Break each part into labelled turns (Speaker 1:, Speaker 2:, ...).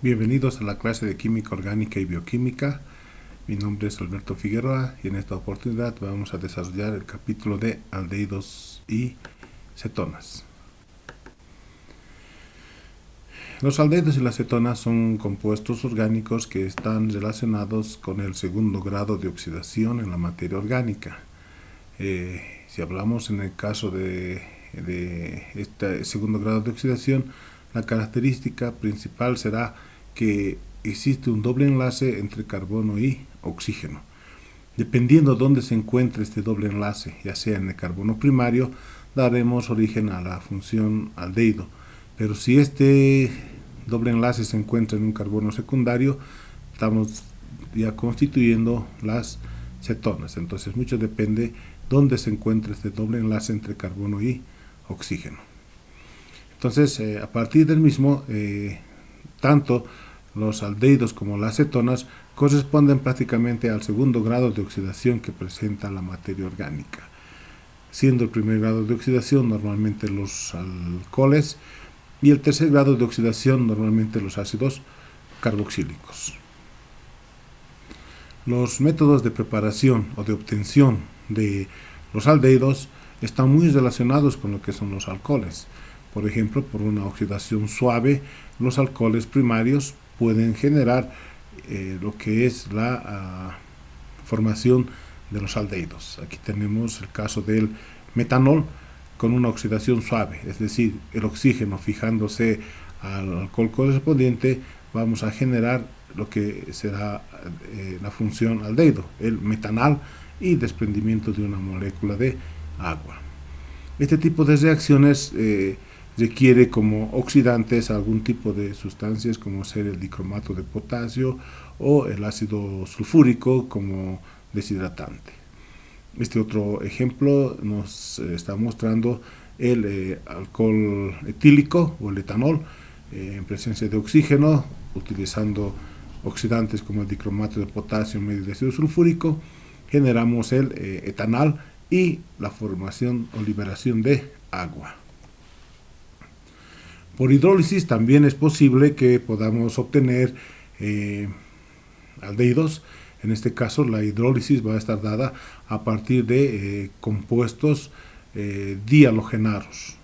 Speaker 1: Bienvenidos a la clase de Química Orgánica y Bioquímica. Mi nombre es Alberto Figueroa y en esta oportunidad vamos a desarrollar el capítulo de aldehídos y cetonas. Los aldehídos y las cetonas son compuestos orgánicos que están relacionados con el segundo grado de oxidación en la materia orgánica. Si hablamos en el caso de este segundo grado de oxidación, la característica principal será que existe un doble enlace entre carbono y oxígeno. Dependiendo de dónde se encuentre este doble enlace, ya sea en el carbono primario, daremos origen a la función aldehído. Pero si este doble enlace se encuentra en un carbono secundario, estamos ya constituyendo las cetonas. Entonces mucho depende dónde se encuentra este doble enlace entre carbono y oxígeno. Entonces, a partir del mismo, tanto los aldehídos como las cetonas corresponden prácticamente al segundo grado de oxidación que presenta la materia orgánica, siendo el primer grado de oxidación normalmente los alcoholes y el tercer grado de oxidación normalmente los ácidos carboxílicos. Los métodos de preparación o de obtención de los aldehídos están muy relacionados con lo que son los alcoholes. Por ejemplo, por una oxidación suave, los alcoholes primarios pueden generar lo que es la formación de los aldehídos. Aquí tenemos el caso del metanol con una oxidación suave, es decir, el oxígeno fijándose al alcohol correspondiente, vamos a generar lo que será la función aldehído, el metanal y desprendimiento de una molécula de agua. Este tipo de reacciones requiere como oxidantes algún tipo de sustancias como ser el dicromato de potasio o el ácido sulfúrico como deshidratante. Este otro ejemplo nos está mostrando el alcohol etílico o el etanol en presencia de oxígeno, utilizando oxidantes como el dicromato de potasio medio de ácido sulfúrico, generamos el etanal y la formación o liberación de agua. Por hidrólisis también es posible que podamos obtener aldehídos. En este caso la hidrólisis va a estar dada a partir de compuestos halogenados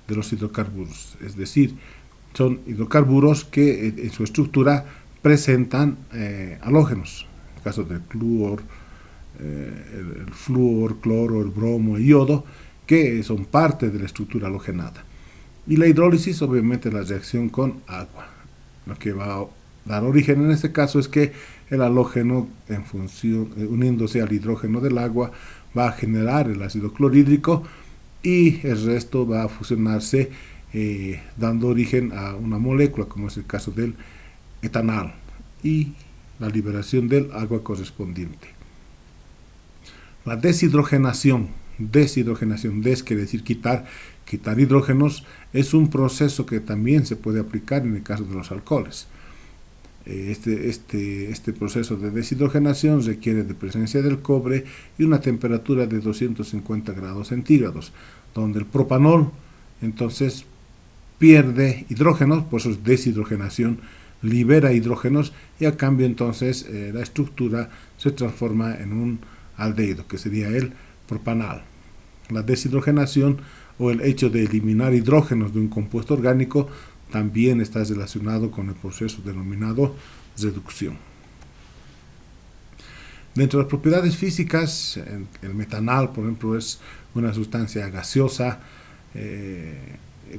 Speaker 1: de los hidrocarburos. Es decir, son hidrocarburos que en su estructura presentan halógenos. En el caso del flúor, el flúor, cloro, el bromo, el yodo, que son parte de la estructura halogenada. Y la hidrólisis, obviamente, la reacción con agua. Lo que va a dar origen en este caso es que el halógeno, uniéndose al hidrógeno del agua, va a generar el ácido clorhídrico y el resto va a fusionarse dando origen a una molécula, como es el caso del etanol, y la liberación del agua correspondiente. La deshidrogenación, des quiere decir quitar hidrógenos, es un proceso que también se puede aplicar en el caso de los alcoholes. Este proceso de deshidrogenación requiere de presencia del cobre y una temperatura de 250 grados centígrados, donde el propanol entonces pierde hidrógenos, por eso es deshidrogenación, libera hidrógenos y a cambio entonces la estructura se transforma en un aldehído, que sería el propanal. La deshidrogenación o el hecho de eliminar hidrógenos de un compuesto orgánico también está relacionado con el proceso denominado reducción. Dentro de las propiedades físicas, el metanol, por ejemplo, es una sustancia gaseosa.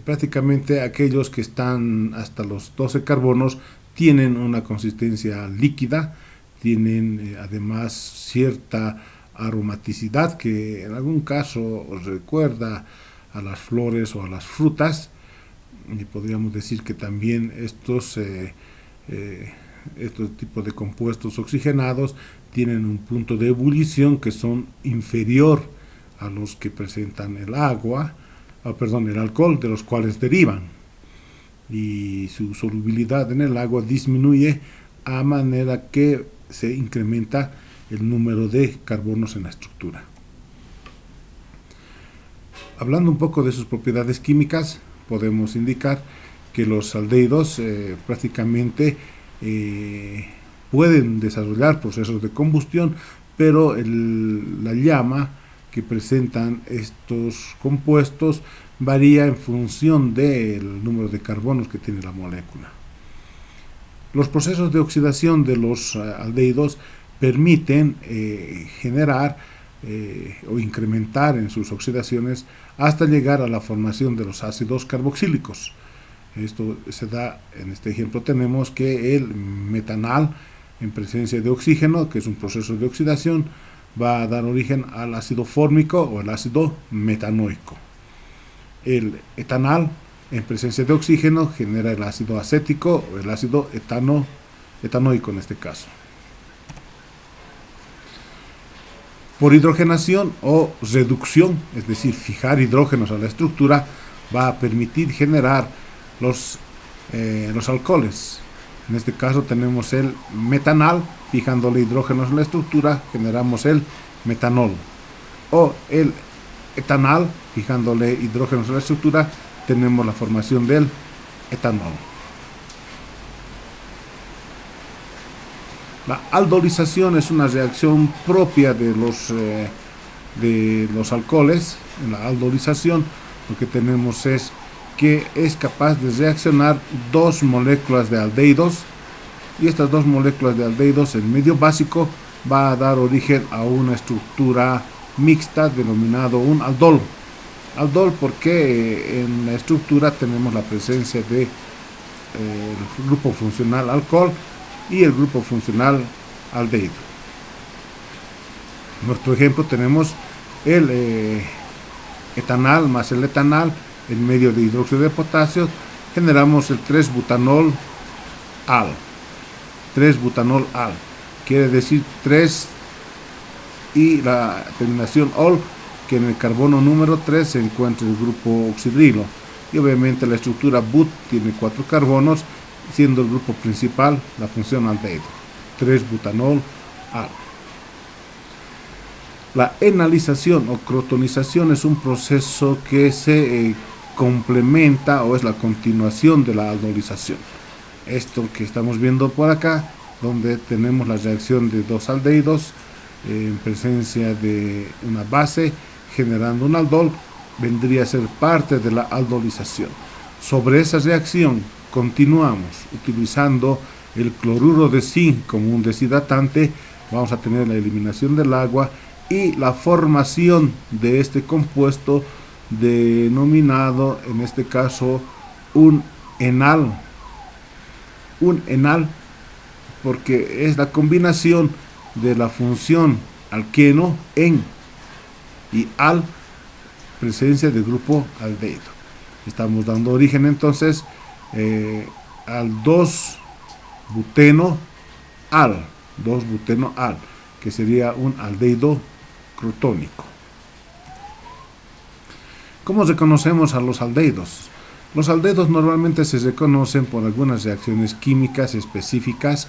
Speaker 1: Prácticamente aquellos que están hasta los 12 carbonos tienen una consistencia líquida, tienen además cierta aromaticidad que en algún caso recuerda a las flores o a las frutas, y podríamos decir que también estos tipos de compuestos oxigenados tienen un punto de ebullición que son inferior a los que presentan el alcohol, de los cuales derivan, y su solubilidad en el agua disminuye a manera que se incrementa el número de carbonos en la estructura. Hablando un poco de sus propiedades químicas, podemos indicar que los aldehídos prácticamente pueden desarrollar procesos de combustión, pero la llama que presentan estos compuestos varía en función del número de carbonos que tiene la molécula. Los procesos de oxidación de los aldehídos permiten generar o incrementar en sus oxidaciones hasta llegar a la formación de los ácidos carboxílicos. Esto se da, en este ejemplo tenemos que el metanal en presencia de oxígeno, que es un proceso de oxidación, va a dar origen al ácido fórmico o el ácido metanoico. El etanal en presencia de oxígeno genera el ácido acético o el ácido etanoico en este caso. Por hidrogenación o reducción, es decir, fijar hidrógenos a la estructura, va a permitir generar los alcoholes. En este caso tenemos el metanal, fijándole hidrógenos a la estructura, generamos el metanol. O el etanal, fijándole hidrógenos a la estructura, tenemos la formación del etanol. La aldolización es una reacción propia de los alcoholes. En la aldolización lo que tenemos es que es capaz de reaccionar dos moléculas de aldehídos, y estas dos moléculas de aldehídos en medio básico va a dar origen a una estructura mixta denominado un aldol. Aldol porque en la estructura tenemos la presencia de el grupo funcional alcohol y el grupo funcional aldehído. En nuestro ejemplo tenemos el etanal más el etanal en medio de hidróxido de potasio, generamos el 3-butanol al. 3-butanol al quiere decir 3 y la terminación ol, que en el carbono número 3 se encuentra el grupo oxidrilo, y obviamente la estructura but tiene 4 carbonos, siendo el grupo principal la función aldehído, 3-butanol al. La enalización o crotonización es un proceso que se complementa o es la continuación de la aldolización. Esto que estamos viendo por acá, donde tenemos la reacción de dos aldehídos en presencia de una base generando un aldol, vendría a ser parte de la aldolización. Sobre esa reacción continuamos utilizando el cloruro de zinc como un deshidratante, vamos a tener la eliminación del agua y la formación de este compuesto denominado en este caso un enal. Un enal porque es la combinación de la función alqueno en y al presencia del grupo aldehído. Estamos dando origen entonces al 2-buteno al, 2-buteno al, que sería un aldehído crotónico. ¿Cómo reconocemos a los aldehídos? Los aldehídos normalmente se reconocen por algunas reacciones químicas específicas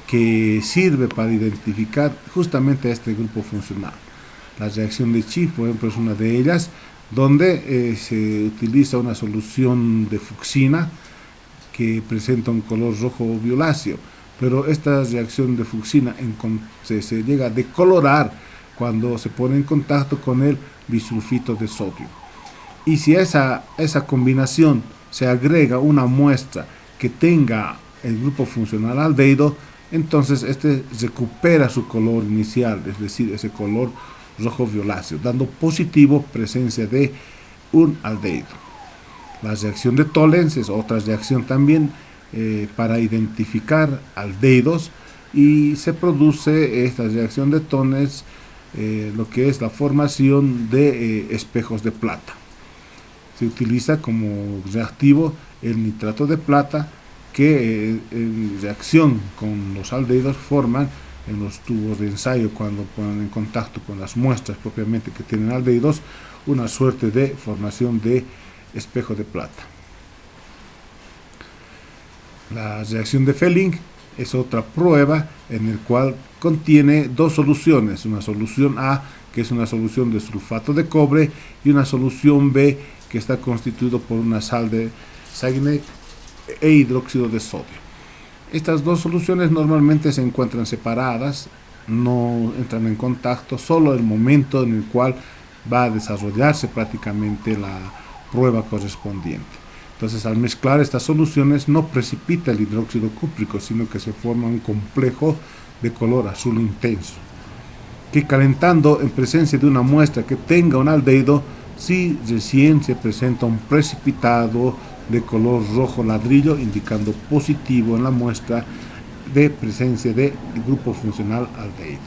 Speaker 1: que sirve para identificar justamente a este grupo funcional. La reacción de Schiff, por ejemplo, es una de ellas, donde se utiliza una solución de fucsina que presenta un color rojo violáceo, pero esta reacción de fucsina se llega a decolorar cuando se pone en contacto con el bisulfito de sodio. Y si a esa combinación se agrega una muestra que tenga el grupo funcional aldehído, entonces este recupera su color inicial, es decir, ese color rojo violáceo, dando positivo presencia de un aldehído. La reacción de Tollens es otra reacción también para identificar aldehídos, y se produce esta reacción de Tollens lo que es la formación de espejos de plata. Se utiliza como reactivo el nitrato de plata, que en reacción con los aldehídos forman en los tubos de ensayo, cuando ponen en contacto con las muestras propiamente que tienen aldehídos, una suerte de formación de espejo de plata. La reacción de Fehling es otra prueba en el cual contiene dos soluciones, una solución A, que es una solución de sulfato de cobre, y una solución B, que está constituido por una sal de Saginac e hidróxido de sodio. Estas dos soluciones normalmente se encuentran separadas, no entran en contacto, solo el momento en el cual va a desarrollarse prácticamente la prueba correspondiente. Entonces, al mezclar estas soluciones no precipita el hidróxido cúprico, sino que se forma un complejo de color azul intenso, que calentando en presencia de una muestra que tenga un aldehído, si recién se presenta un precipitado de color rojo ladrillo, indicando positivo en la muestra de presencia de grupo funcional aldehído.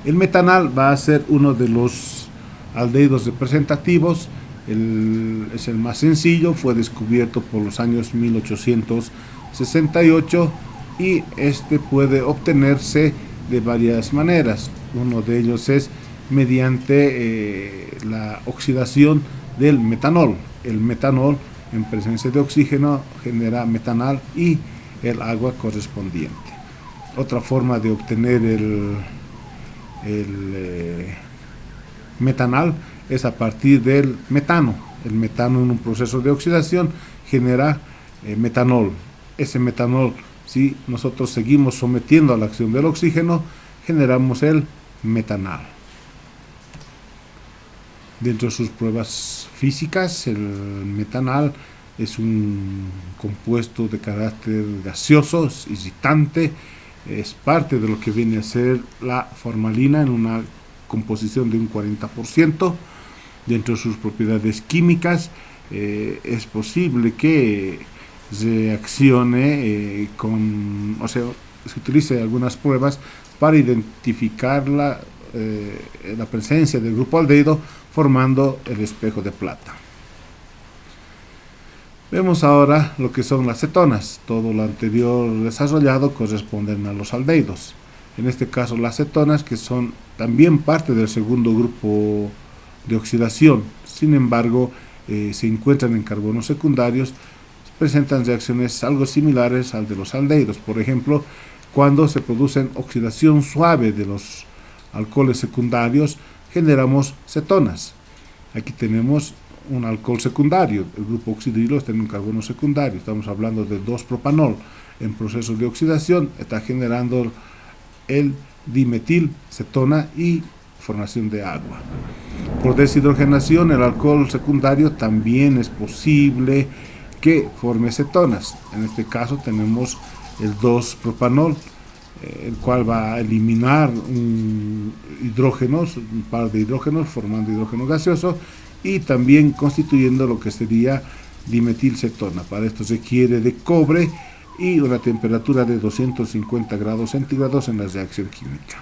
Speaker 1: El metanal va a ser uno de los aldehídos representativos, es el más sencillo, fue descubierto por los años 1868 y este puede obtenerse de varias maneras. Uno de ellos es mediante la oxidación del metanol. El metanol en presencia de oxígeno genera metanal y el agua correspondiente. Otra forma de obtener el metanal es a partir del metano. El metano en un proceso de oxidación genera metanol. Ese metanol, si nosotros seguimos sometiendo a la acción del oxígeno, generamos el metanal. Dentro de sus pruebas físicas, el metanal es un compuesto de carácter gaseoso, es irritante, es parte de lo que viene a ser la formalina en una composición de un 40%. Dentro de sus propiedades químicas, es posible que reaccione se utilice algunas pruebas para identificar la presencia del grupo aldehído formando el espejo de plata. Vemos ahora lo que son las cetonas. Todo lo anterior desarrollado corresponden a los aldehídos. En este caso las cetonas, que son también parte del segundo grupo de oxidación, sin embargo se encuentran en carbonos secundarios, presentan reacciones algo similares al de los aldehídos. Por ejemplo, cuando se produce oxidación suave de los alcoholes secundarios, generamos cetonas. Aquí tenemos un alcohol secundario, el grupo oxidrilo está en un carbono secundario, estamos hablando de 2-propanol. En proceso de oxidación está generando el dimetilcetona y formación de agua. Por deshidrogenación, el alcohol secundario también es posible que forme cetonas. En este caso tenemos el 2-propanol, el cual va a eliminar un par de hidrógenos, formando hidrógeno gaseoso y también constituyendo lo que sería dimetilcetona. Para esto se requiere de cobre y una temperatura de 250 grados centígrados en la reacción química.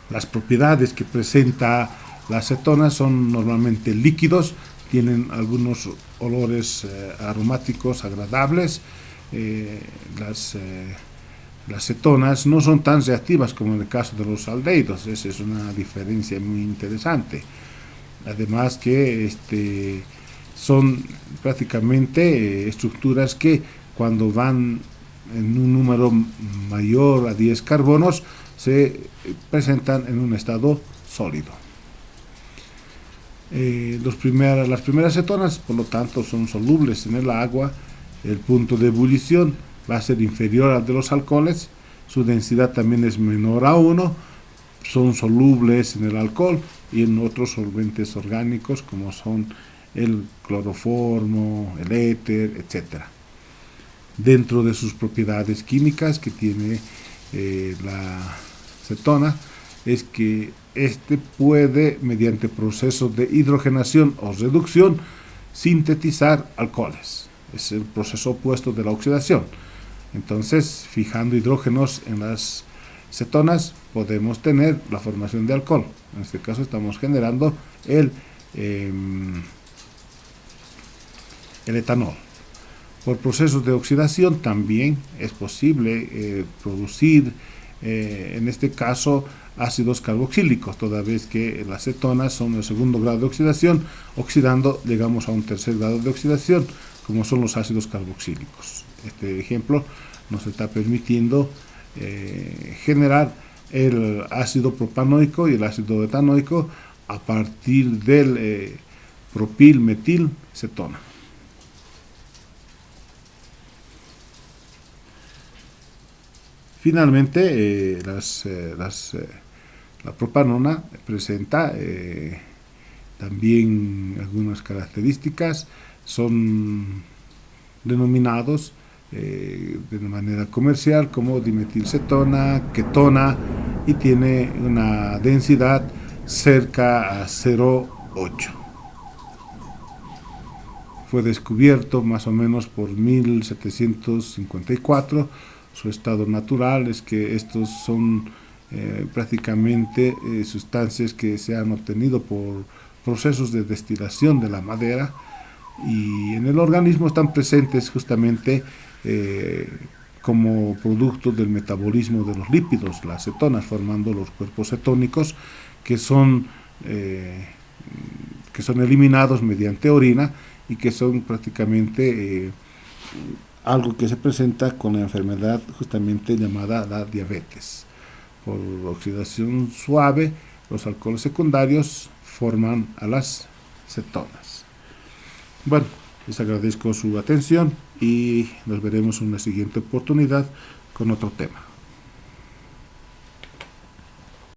Speaker 1: Las propiedades que presenta la cetona son normalmente líquidos, tienen algunos olores aromáticos agradables. Las cetonas no son tan reactivas como en el caso de los aldehídos, esa es una diferencia muy interesante. Además que son prácticamente estructuras que cuando van en un número mayor a 10 carbonos se presentan en un estado sólido. Las primeras cetonas, por lo tanto, son solubles en el agua. El punto de ebullición va a ser inferior al de los alcoholes, su densidad también es menor a 1, son solubles en el alcohol y en otros solventes orgánicos como son el cloroformo, el éter, etc. Dentro de sus propiedades químicas que tiene la cetona es que puede, mediante procesos de hidrogenación o reducción, sintetizar alcoholes. Es el proceso opuesto de la oxidación. Entonces, fijando hidrógenos en las cetonas, podemos tener la formación de alcohol. En este caso estamos generando el etanol. Por procesos de oxidación también es posible producir, en este caso, ácidos carboxílicos, toda vez que las cetonas son el segundo grado de oxidación. Oxidando llegamos a un tercer grado de oxidación, como son los ácidos carboxílicos. Este ejemplo nos está permitiendo generar el ácido propanoico y el ácido etanoico a partir del propilmetilcetona. Finalmente, la propanona presenta también algunas características, son denominados de manera comercial como dimetilcetona, ketona, y tiene una densidad cerca a 0,8. Fue descubierto más o menos por 1754. Su estado natural es que estos son prácticamente sustancias que se han obtenido por procesos de destilación de la madera, y en el organismo están presentes justamente como producto del metabolismo de los lípidos, las cetonas, formando los cuerpos cetónicos que son, eh, que son eliminados mediante orina, y que son prácticamente algo que se presenta con la enfermedad justamente llamada la diabetes. Por oxidación suave, los alcoholes secundarios forman a las cetonas. Bueno, les agradezco su atención y nos veremos en una siguiente oportunidad con otro tema.